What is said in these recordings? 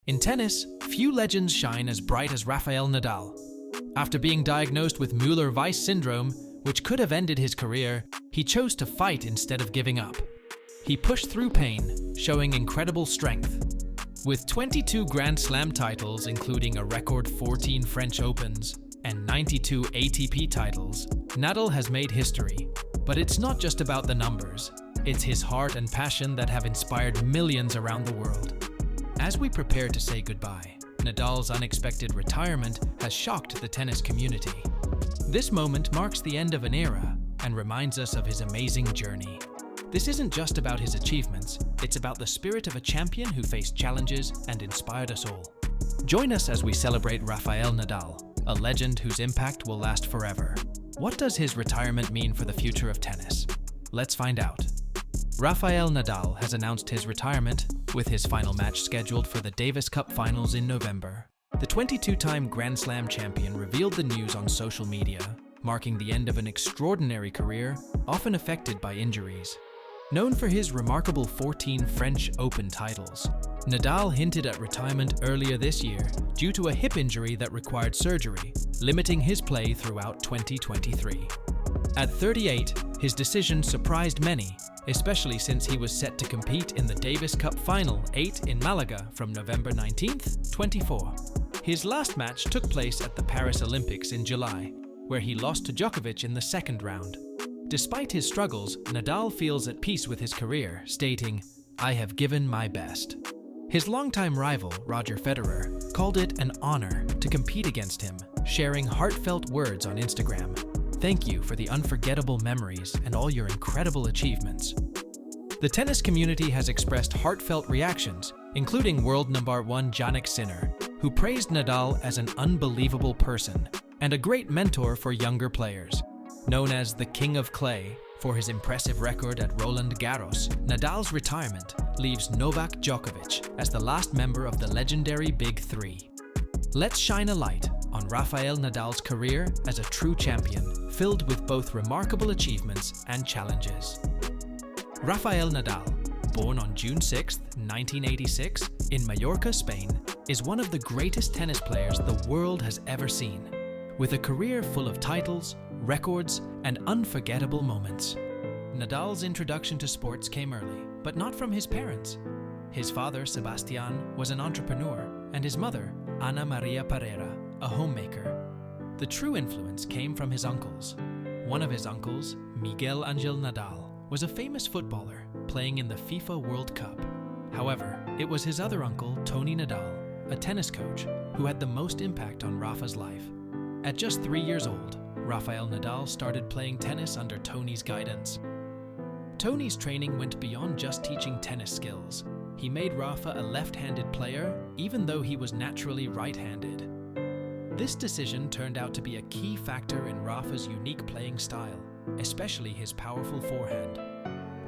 In tennis, few legends shine as bright as Rafael Nadal. After being diagnosed with Müller-Weiss syndrome, which could have ended his career, he chose to fight instead of giving up. He pushed through pain, showing incredible strength. With 22 Grand Slam titles, including a record 14 French Opens and 92 ATP titles, Nadal has made history. But it's not just about the numbers. It's his heart and passion that have inspired millions around the world. As we prepare to say goodbye, Nadal's unexpected retirement has shocked the tennis community. This moment marks the end of an era and reminds us of his amazing journey. This isn't just about his achievements, it's about the spirit of a champion who faced challenges and inspired us all. Join us as we celebrate Rafael Nadal, a legend whose impact will last forever. What does his retirement mean for the future of tennis? Let's find out. Rafael Nadal has announced his retirement, with his final match scheduled for the Davis Cup Finals in November. The 22-time Grand Slam champion revealed the news on social media, marking the end of an extraordinary career, often affected by injuries. Known for his remarkable 14 French Open titles, Nadal hinted at retirement earlier this year due to a hip injury that required surgery, limiting his play throughout 2023. At 38, his decision surprised many, especially since he was set to compete in the Davis Cup Final 8 in Malaga from November 19th, 24. His last match took place at the Paris Olympics in July, where he lost to Djokovic in the second round. Despite his struggles, Nadal feels at peace with his career, stating, "I have given my best." His longtime rival, Roger Federer, called it an honor to compete against him, sharing heartfelt words on Instagram. "Thank you for the unforgettable memories and all your incredible achievements." The tennis community has expressed heartfelt reactions, including world number 1 Jannik Sinner, who praised Nadal as an unbelievable person and a great mentor for younger players. Known as the King of Clay for his impressive record at Roland Garros, Nadal's retirement leaves Novak Djokovic as the last member of the legendary Big Three. Let's shine a light on Rafael Nadal's career as a true champion, filled with both remarkable achievements and challenges. Rafael Nadal, born on June 6, 1986, in Mallorca, Spain, is one of the greatest tennis players the world has ever seen. With a career full of titles, records, and unforgettable moments. Nadal's introduction to sports came early, but not from his parents. His father, Sebastián, was an entrepreneur, and his mother, Ana Maria Pereira, a homemaker. The true influence came from his uncles. One of his uncles, Miguel Ángel Nadal, was a famous footballer playing in the FIFA World Cup. However, it was his other uncle, Tony Nadal, a tennis coach, who had the most impact on Rafa's life. At just 3 years old, Rafael Nadal started playing tennis under Tony's guidance. Tony's training went beyond just teaching tennis skills. He made Rafa a left-handed player, even though he was naturally right-handed. This decision turned out to be a key factor in Rafa's unique playing style, especially his powerful forehand.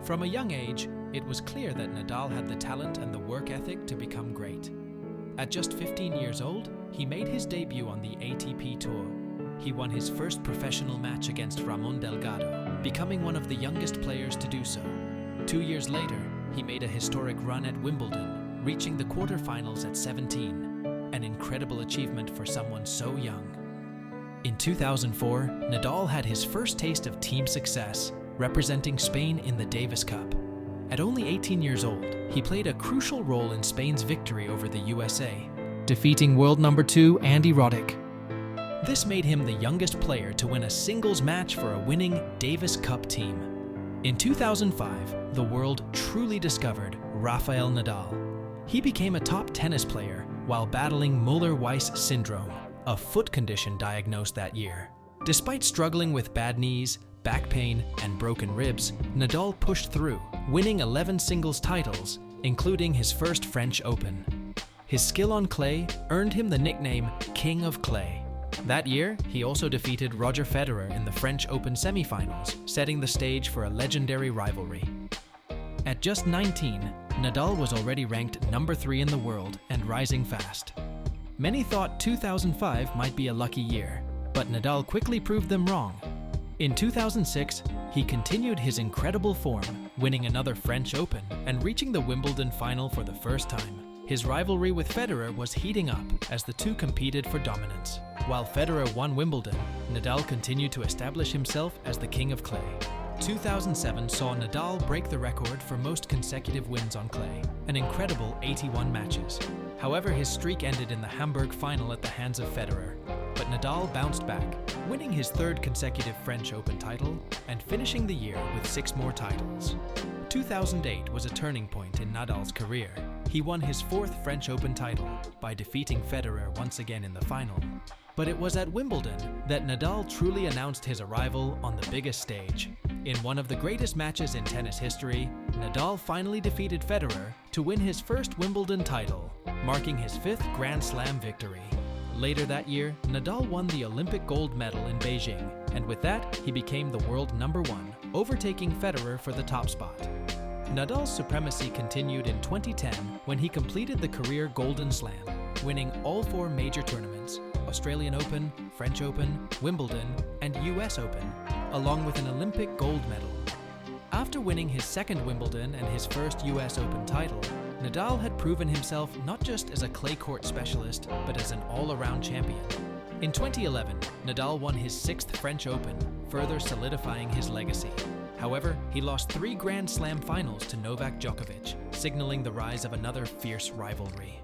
From a young age, it was clear that Nadal had the talent and the work ethic to become great. At just 15 years old, he made his debut on the ATP Tour. He won his first professional match against Ramon Delgado, becoming one of the youngest players to do so. 2 years later, he made a historic run at Wimbledon, reaching the quarterfinals at 17, an incredible achievement for someone so young. In 2004, Nadal had his first taste of team success, representing Spain in the Davis Cup. At only 18 years old, he played a crucial role in Spain's victory over the USA, defeating world number 2 Andy Roddick. This made him the youngest player to win a singles match for a winning Davis Cup team. In 2005, the world truly discovered Rafael Nadal. He became a top tennis player while battling Müller-Weiss syndrome, a foot condition diagnosed that year. Despite struggling with bad knees, back pain, and broken ribs, Nadal pushed through, winning 11 singles titles, including his first French Open. His skill on clay earned him the nickname King of Clay. That year, he also defeated Roger Federer in the French Open semifinals, setting the stage for a legendary rivalry. At just 19, Nadal was already ranked number 3 in the world and rising fast. Many thought 2005 might be a lucky year, but Nadal quickly proved them wrong. In 2006, he continued his incredible form, winning another French Open and reaching the Wimbledon final for the first time. His rivalry with Federer was heating up as the two competed for dominance. While Federer won Wimbledon, Nadal continued to establish himself as the king of clay. 2007 saw Nadal break the record for most consecutive wins on clay, an incredible 81 matches. However, his streak ended in the Hamburg final at the hands of Federer. But Nadal bounced back, winning his third consecutive French Open title and finishing the year with 6 more titles. 2008 was a turning point in Nadal's career. He won his 4th French Open title by defeating Federer once again in the final. But it was at Wimbledon that Nadal truly announced his arrival on the biggest stage. In one of the greatest matches in tennis history, Nadal finally defeated Federer to win his first Wimbledon title, marking his 5th Grand Slam victory. Later that year, Nadal won the Olympic gold medal in Beijing, and with that, he became the world #1, overtaking Federer for the top spot. Nadal's supremacy continued in 2010 when he completed the career Golden Slam, winning all 4 major tournaments: Australian Open, French Open, Wimbledon, and US Open, along with an Olympic gold medal. After winning his 2nd Wimbledon and his 1st US Open title, Nadal had proven himself not just as a clay court specialist, but as an all-around champion. In 2011, Nadal won his 6th French Open, further solidifying his legacy. However, he lost 3 Grand Slam finals to Novak Djokovic, signaling the rise of another fierce rivalry.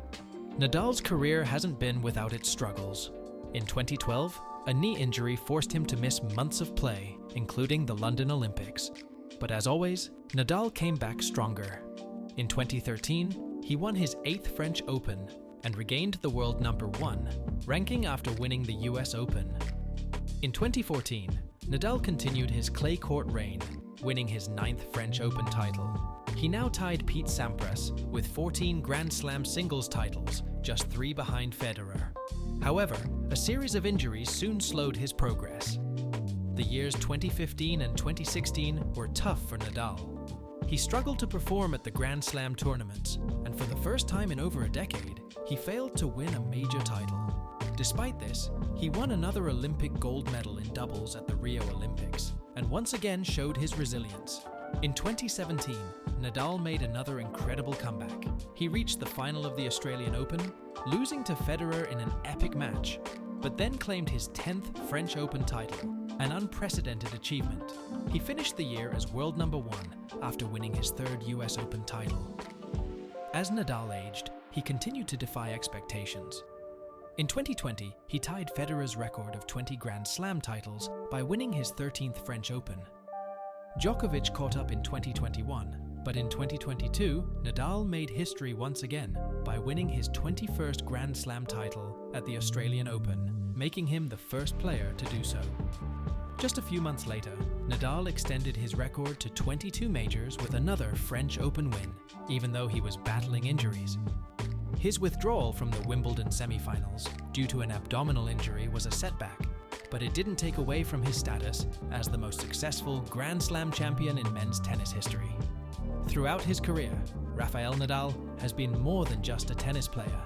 Nadal's career hasn't been without its struggles. In 2012, a knee injury forced him to miss months of play, including the London Olympics. But as always, Nadal came back stronger. In 2013, he won his 8th French Open and regained the world #1, ranking after winning the US Open. In 2014, Nadal continued his clay court reign, winning his 9th French Open title. He now tied Pete Sampras with 14 Grand Slam singles titles, just 3 behind Federer. However, a series of injuries soon slowed his progress. The years 2015 and 2016 were tough for Nadal. He struggled to perform at the Grand Slam tournaments, and for the first time in over a decade, he failed to win a major title. Despite this, he won another Olympic gold medal in doubles at the Rio Olympics, and once again showed his resilience. In 2017, Nadal made another incredible comeback. He reached the final of the Australian Open, losing to Federer in an epic match, but then claimed his 10th French Open title, an unprecedented achievement. He finished the year as world #1 after winning his 3rd US Open title. As Nadal aged, he continued to defy expectations. In 2020, he tied Federer's record of 20 Grand Slam titles by winning his 13th French Open. Djokovic caught up in 2021, but in 2022, Nadal made history once again by winning his 21st Grand Slam title at the Australian Open, making him the first player to do so. Just a few months later, Nadal extended his record to 22 majors with another French Open win, even though he was battling injuries. His withdrawal from the Wimbledon semifinals due to an abdominal injury was a setback, but it didn't take away from his status as the most successful Grand Slam champion in men's tennis history. Throughout his career, Rafael Nadal has been more than just a tennis player.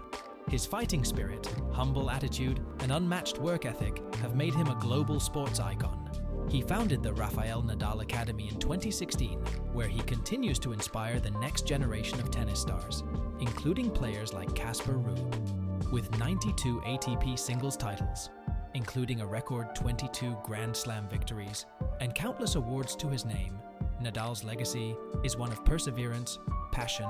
His fighting spirit, humble attitude, and unmatched work ethic have made him a global sports icon. He founded the Rafael Nadal Academy in 2016, where he continues to inspire the next generation of tennis stars, including players like Casper Ruud. With 92 ATP singles titles, including a record 22 Grand Slam victories, and countless awards to his name, Nadal's legacy is one of perseverance, passion,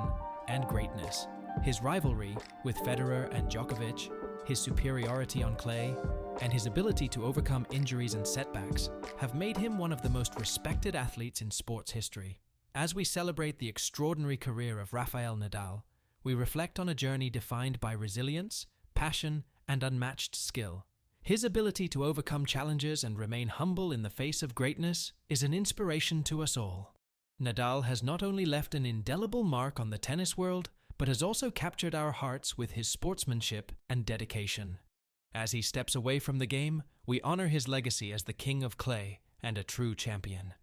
and greatness. His rivalry with Federer and Djokovic, his superiority on clay, and his ability to overcome injuries and setbacks have made him one of the most respected athletes in sports history. As we celebrate the extraordinary career of Rafael Nadal, we reflect on a journey defined by resilience, passion, and unmatched skill. His ability to overcome challenges and remain humble in the face of greatness is an inspiration to us all. Nadal has not only left an indelible mark on the tennis world, but has also captured our hearts with his sportsmanship and dedication. As he steps away from the game, we honor his legacy as the king of clay and a true champion.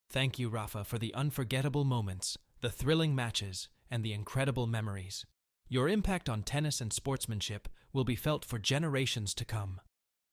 Thank you, Rafa, for the unforgettable moments, the thrilling matches, and the incredible memories. Your impact on tennis and sportsmanship will be felt for generations to come.